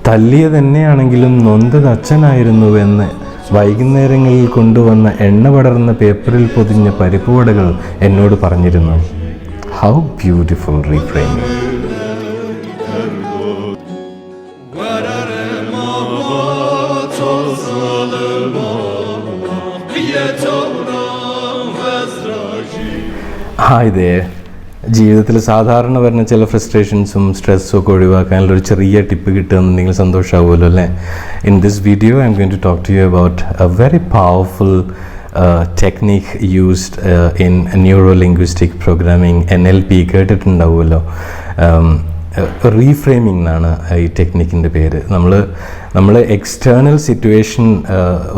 തല്ലിയത് തന്നെയാണെങ്കിലും നൊന്തത് അച്ഛനായിരുന്നുവെന്ന് വൈകുന്നേരങ്ങളിൽ കൊണ്ടുവന്ന എണ്ണ പടർന്ന പേപ്പറിൽ പൊതിഞ്ഞ പരിപ്പുവടകൾ എന്നോട് പറഞ്ഞിരുന്നു. How beautiful reframing. ഹായ് ദേ. ജീവിതത്തിൽ സാധാരണ വരുന്ന ചില ഫ്രസ്ട്രേഷൻസും സ്ട്രെസ്സും ഒക്കെ ഒഴിവാക്കാനുള്ളൊരു ചെറിയ ടിപ്പ് കിട്ടുകയെന്നുണ്ടെങ്കിൽ സന്തോഷമാവുമല്ലോ അല്ലേ. In this video I am going to talk to you about a very powerful technique used in neuro linguistic programming, NLP കേട്ടിട്ടുണ്ടാവുമല്ലോ. റീഫ്രെയിമിംഗ് എന്നാണ് ഈ ടെക്നിക്കിൻ്റെ പേര്. നമ്മൾ എക്സ്റ്റേണൽ സിറ്റുവേഷൻ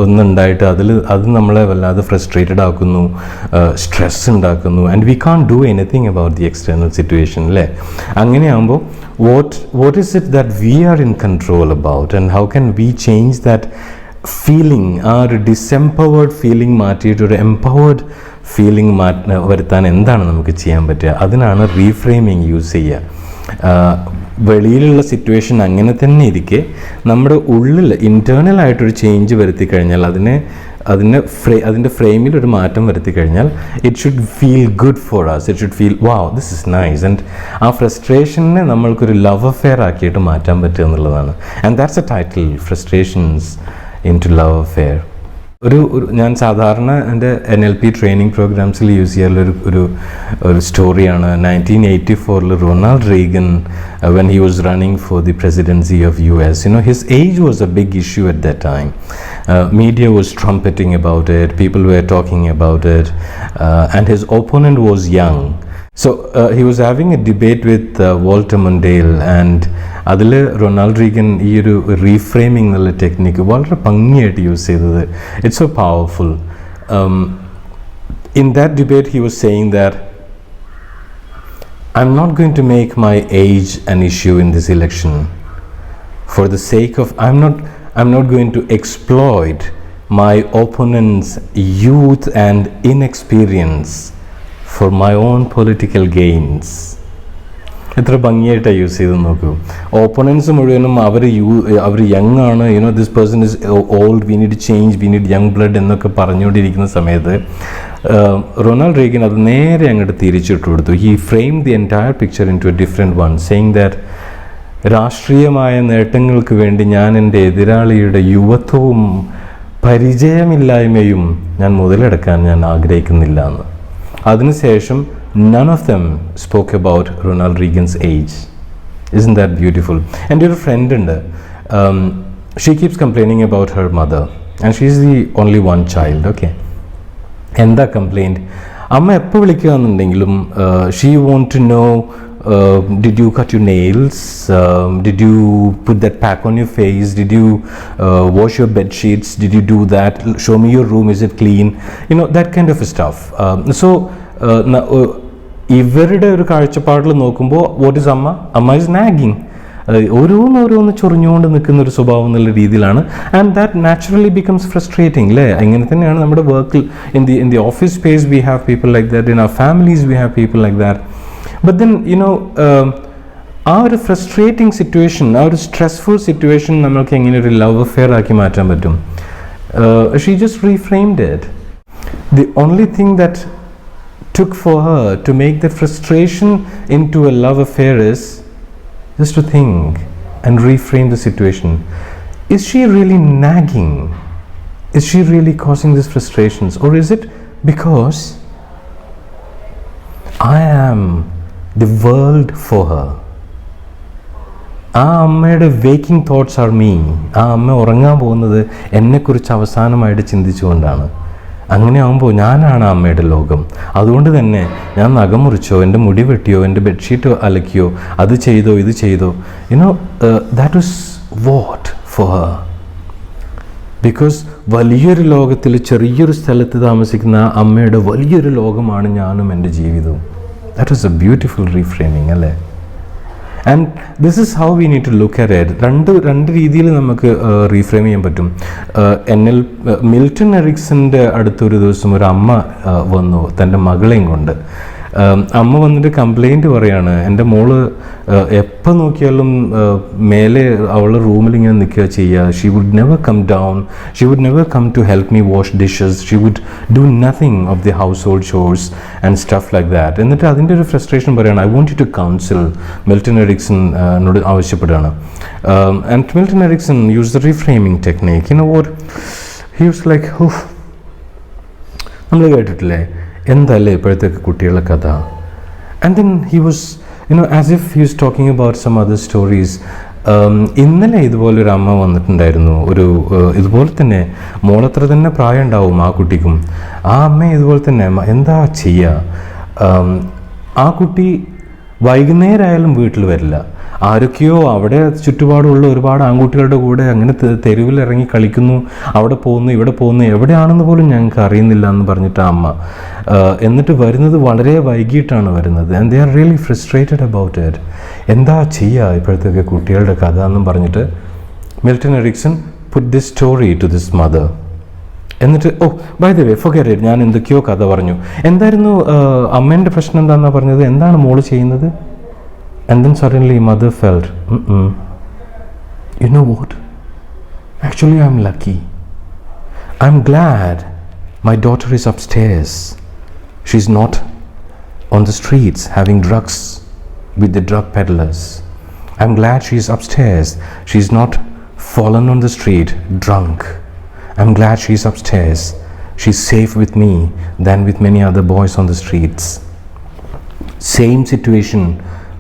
ഒന്നുണ്ടായിട്ട് അത് നമ്മളെ വല്ലാതെ ഫ്രസ്ട്രേറ്റഡ് ആക്കുന്നു, സ്ട്രെസ് ഉണ്ടാക്കുന്നു, and we can't do anything about the external situation അല്ലേ. അങ്ങനെയാകുമ്പോൾ what is it that we are in control about and how can we change that feeling, ആ ഒരു ഡിസെംപവേർഡ് ഫീലിംഗ് മാറ്റിയിട്ട് ഒരു എംപവേർഡ് ഫീലിംഗ് വരുത്താൻ എന്താണ് നമുക്ക് ചെയ്യാൻ പറ്റുക? അതിനാണ് റീഫ്രെയിമിംഗ് യൂസ് ചെയ്യുക. വെളിയിലുള്ള സിറ്റുവേഷൻ അങ്ങനെ തന്നെ ഇരിക്കെ നമ്മുടെ ഉള്ളിൽ ഇൻറ്റേർണലായിട്ടൊരു ചേഞ്ച് വരുത്തി കഴിഞ്ഞാൽ അതിൻ്റെ ഫ്രെയിമിൽ ഒരു മാറ്റം വരുത്തി കഴിഞ്ഞാൽ it should feel good for us. It should feel wow, this is nice. And ആ ഫ്രസ്ട്രേഷനെ നമ്മൾക്കൊരു ലവ് അഫെയർ ആക്കിയിട്ട് മാറ്റാൻ പറ്റുക എന്നുള്ളതാണ്. And that's a title, frustrations into love affair. ഞാൻ സാധാരണ എൻ്റെ NLP ട്രെയിനിങ് പ്രോഗ്രാംസിൽ യൂസ് ചെയ്യാനുള്ള ഒരു സ്റ്റോറിയാണ് 1984 Ronald Reagan, when he was running for the presidency of US. His age was a big issue at that time. Media was trumpeting about it, people were talking about it, and his opponent was young. So he was having a debate with Walter Mondale, and അതിൽ Ronald Reagan ഈ ഒരു reframing എന്നുള്ള technique വളരെ ഭംഗിയായിട്ട് use ചെയ്തത്. It's so powerful. In that debate he was saying that I'm not going to make my age an issue in this election for the sake of I'm not going to exploit my opponent's youth and inexperience for my own political gains. എത്ര ഭംഗിയായിട്ടാണ് use ചെയ്ത് നോക്കൂ. Opponents മുഴുവനും അവർ young ആണ്, this person is old, we need change, we need young blood എന്നൊക്കെ പറഞ്ഞുകൊണ്ടിരിക്കുന്ന സമയത്ത് Ronald Reagan അത് നേരെ അങ്ങോട്ട് തിരിച്ചിട്ട് കൊടുത്തു. He frame the entire picture into a different one, saying that രാഷ്ട്രീയമായ നേട്ടങ്ങൾക്ക് വേണ്ടി ഞാൻ എൻ്റെ എതിരാളിയുടെ യുവത്വവും പരിചയമില്ലായ്മയും ഞാൻ മുതലെടുക്കാൻ ഞാൻ ആഗ്രഹിക്കുന്നില്ല എന്ന്. അതിനുശേഷം none of them spoke about Ronald Reagan's age. Isn't that beautiful? And your friend, she keeps complaining about her mother, and she's the only one child. Okay, എന്താ കംപ്ലൈൻറ്റ്? അമ്മ എപ്പോൾ വിളിക്കുകയെന്നുണ്ടെങ്കിലും she want to know, did you cut your nails, did you put that pack on your face, did you wash your bed sheets, did you do that, show me your room, is it clean, that kind of stuff. So ഇവരുടെ ഒരു കാഴ്ചപ്പാടിൽ നോക്കുമ്പോൾ what is അമ്മ is nagging. ഓരോന്ന് ചൊറിഞ്ഞുകൊണ്ട് നിൽക്കുന്ന ഒരു സ്വഭാവം എന്നുള്ള രീതിയിലാണ്. And that naturally becomes frustrating അല്ലേ. ഇങ്ങനെ തന്നെയാണ് നമ്മുടെ വർക്കിൽ, in the office space we have people like that, in our families we have people like that. But then ആ ഒരു ഫ്രസ്ട്രേറ്റിംഗ് സിറ്റുവേഷൻ, ആ ഒരു സ്ട്രെസ്ഫുൾ സിറ്റുവേഷൻ നമ്മൾക്ക് എങ്ങനെ ഒരു ലവ് അഫെയർ ആക്കി മാറ്റാൻ പറ്റും? She just reframed it. The only thing that took for her to make the frustration into a love affair is just to think and reframe the situation. Is she really nagging? Is she really causing these frustrations? Or is it because I am the world for her? ആ അമ്മയുടെ waking thoughts R me. ആ അമ്മ ഉറങ്ങാൻ പോകുന്നത് എന്നെക്കുറിച്ച് അവസാനമായിട്ട് ചിന്തിച്ചുകൊണ്ടാണ്. അങ്ങനെ ആകുമ്പോൾ ഞാനാണ് അമ്മയുടെ ലോകം. അതുകൊണ്ട് തന്നെ ഞാൻ നഖം മുറിച്ചോ, എൻ്റെ മുടി വെട്ടിയോ, എൻ്റെ ബെഡ്ഷീറ്റ് അലക്കിയോ, അത് ചെയ്തോ ഇത് ചെയ്തോ, that was what for her. Because വലിയൊരു ലോകത്തിൽ ചെറിയൊരു സ്ഥലത്ത് താമസിക്കുന്ന ആ അമ്മയുടെ വലിയൊരു ലോകമാണ് ഞാനും എൻ്റെ ജീവിതവും. That was a beautiful reframing അല്ലേ. And this is how we need to look at it. രണ്ട് രീതിയിൽ നമുക്ക് റീഫ്രെയിം ചെയ്യാൻ പറ്റും. മിൽട്ടൺ എറിക്സൻ്റെ അടുത്തൊരു ദിവസം ഒരു അമ്മ വന്നു തൻ്റെ മകളെയും കൊണ്ട്. അമ്മ വന്നിട്ട് കംപ്ലൈൻറ്റ് പറയാണ്, എൻ്റെ മോള് എപ്പോൾ നോക്കിയാലും മേലെ അവളുടെ റൂമിൽ ഇങ്ങനെ നിൽക്കുക ചെയ്യുക. She would never come down, she would never come to help me wash dishes, she would do nothing of the household chores and stuff like that. എന്നിട്ട് അതിൻ്റെ ഒരു ഫ്രസ്ട്രേഷൻ പറയുകയാണ്, I want you to counsel. Milton Erickson എന്നോട് ആവശ്യപ്പെടുകയാണ്. And Milton Erickson use the reframing technique. You know what he was like, നമ്മൾ കേട്ടിട്ടില്ലേ എന്തല്ലേ ഇപ്പോഴത്തേക്ക് കുട്ടികളുടെ കഥ. And then he was as if he was talking about some other stories. ഇന്നലെ ഇതുപോലെ ഒരു അമ്മ വന്നിട്ടുണ്ടായിരുന്നു, ഒരു ഇതുപോലെ തന്നെ മോളത്ര തന്നെ പ്രായം ഉണ്ടാവും ആ കുട്ടിക്കും. ആ അമ്മ ഇതുപോലെ തന്നെ എന്താ ചെയ്യുക, ആ കുട്ടി വൈകുന്നേരമായാലും വീട്ടിൽ വരില്ല. ആരൊക്കെയോ അവിടെ ചുറ്റുപാടുള്ള ഒരുപാട് ആൺകുട്ടികളുടെ കൂടെ അങ്ങനെ തെരുവിലിറങ്ങി കളിക്കുന്നു, അവിടെ പോകുന്നു ഇവിടെ പോകുന്നു, എവിടെയാണെന്ന് പോലും ഞങ്ങൾക്ക് അറിയുന്നില്ല എന്ന് പറഞ്ഞിട്ട് ആ അമ്മ. എന്നിട്ട് വരുന്നത് വളരെ വൈകിട്ടാണ് വരുന്നത്. And they are really frustrated about it. എന്താ ചെയ്യുക ഇപ്പോഴത്തേക്ക് കുട്ടികളുടെ കഥ എന്നും പറഞ്ഞിട്ട് Milton Erickson put this story to this mother. എന്നിട്ട് by the way forget it, ഞാൻ എന്തൊക്കെയോ കഥ പറഞ്ഞു. എന്തായിരുന്നു അമ്മേൻ്റെ പ്രശ്നം എന്താണെന്നാണ് പറഞ്ഞത്, എന്താണ് മോള് ചെയ്യുന്നത്? And then suddenly mother felt, you know what? Actually I'm lucky. I'm glad my daughter is upstairs. She's not on the streets having drugs with the drug peddlers. I'm glad she's upstairs. She's not fallen on the street drunk. I'm glad she's upstairs. She's safe with me than with many other boys on the streets. Same situation.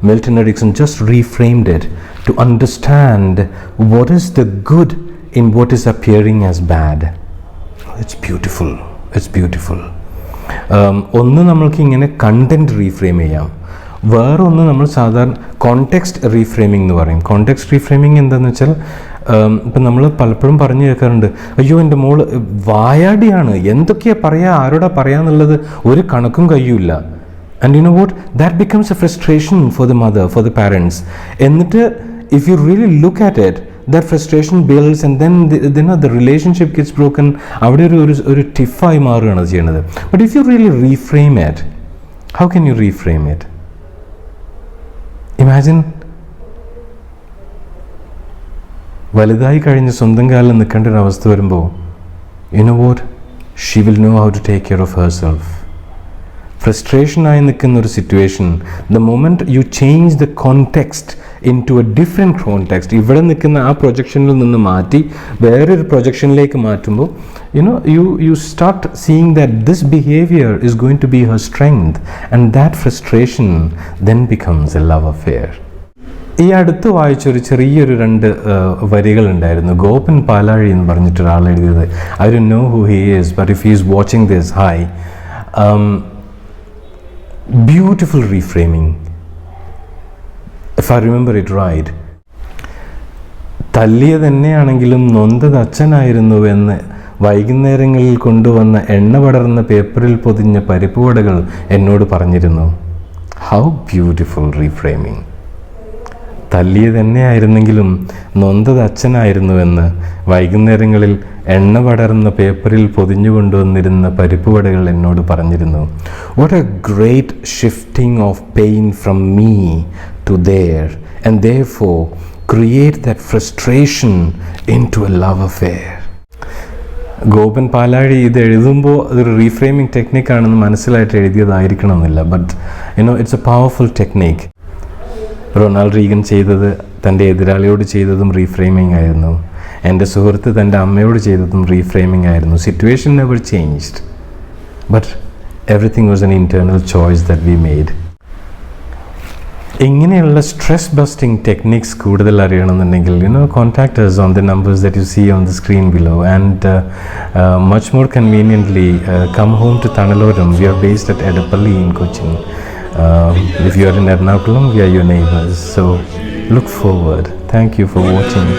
Milton Erickson just reframed it to understand what is the good in what is appearing as bad. It's beautiful. It's beautiful. ഒന്ന് നമ്മൾക്ക് ഇങ്ങനെ content reframe ചെയ്യാം, വേറൊന്ന് നമ്മൾ സാധാരണ context reframing എന്ന് പറയും. Context reframing എന്താണെന്ന് വെച്ചാൽ, ഇപ്പം നമ്മൾ പലപ്പോഴും പറഞ്ഞു കേൾക്കാറുണ്ട്, അയ്യോ എൻ്റെ മോള് വായാടിയാണ്, എന്തൊക്കെയാണ് പറയുക, ആരോടാ പറയാന്നുള്ളത് ഒരു കണക്കും കഴിയൂല. And you know what? That becomes a frustration for the mother, for the parents. എന്നിട്ട് if you really look at it, that frustration builds and then the relationship gets broken. അവിടെ ഒരു ടിഫായി മാറുകയാണ് ചെയ്യുന്നത്. But if you really reframe it, how can you reframe it? Imagine വലുതായി കഴിഞ്ഞ് സ്വന്തം കാലിൽ നിൽക്കേണ്ട ഒരു അവസ്ഥ വരുമ്പോൾ, you know what? She will know how to take care of herself. ഫ്രസ്ട്രേഷനായി നിൽക്കുന്ന ഒരു situation, the moment you change the context into a different context, ഇവിടെ നിൽക്കുന്ന ആ പ്രൊജക്ഷനിൽ നിന്ന് മാറ്റി വേറൊരു പ്രൊജക്ഷനിലേക്ക് മാറ്റുമ്പോൾ you start seeing that this behavior is going to be her strength, and that frustration then becomes a love affair. ഈ അടുത്ത് വായിച്ചൊരു ചെറിയൊരു 2 വരികളുണ്ടായിരുന്നു. ഗോപൻ പാലാഴി എന്ന് പറഞ്ഞിട്ടൊരാൾ എഴുതിയത്. I don't know who he is, but if he is watching this, hi. Beautiful reframing, if I remember it right. തല്ലിയത് തന്നെയാണെങ്കിലും നൊന്തത് അച്ഛനായിരുന്നുവെന്ന് വൈകുന്നേരങ്ങളിൽ കൊണ്ടുവന്ന എണ്ണ പടർന്ന പേപ്പറിൽ പൊതിഞ്ഞ പരിപ്പുവടകൾ എന്നോട് പറഞ്ഞിരുന്നു. How beautiful reframing. തല്ലിയത് തന്നെയായിരുന്നെങ്കിലും നൊന്തത് അച്ഛനായിരുന്നുവെന്ന് വൈകുന്നേരങ്ങളിൽ എണ്ണ പടർന്ന പേപ്പറിൽ പൊതിഞ്ഞു കൊണ്ടുവന്നിരുന്ന പരിപ്പുവടകൾ എന്നോട് പറഞ്ഞിരുന്നു. What a great shifting of pain from me to there, and therefore create that frustration into a love affair. Gopan Palazhi ഇത് എഴുതുമ്പോൾ അതൊരു റീഫ്രെയിമിംഗ് ടെക്നിക്കാണെന്ന് മനസ്സിലായിട്ട് എഴുതിയതായിരിക്കണമെന്നില്ല. But it's a powerful technique. Ronald Reagan ചെയ്തത് തൻ്റെ എതിരാളിയോട് ചെയ്തതും റീഫ്രെയിമിംഗ് ആയിരുന്നു. എൻ്റെ സുഹൃത്ത് തൻ്റെ അമ്മയോട് ചെയ്തതും റീഫ്രെയിമിംഗ് ആയിരുന്നു. Situation never changed, but everything was an internal choice that we made. ഇങ്ങനെയുള്ള സ്ട്രെസ് ബസ്റ്റിംഗ് ടെക്നിക്സ് കൂടുതൽ അറിയണമെന്നുണ്ടെങ്കിൽ contact us on the numbers that you see on the screen below, and much more conveniently come home to Thanaloram. We are based at Edapalli in Cochin. If you are in Ernakulam, we are your neighbors, so look forward. Thank you for watching.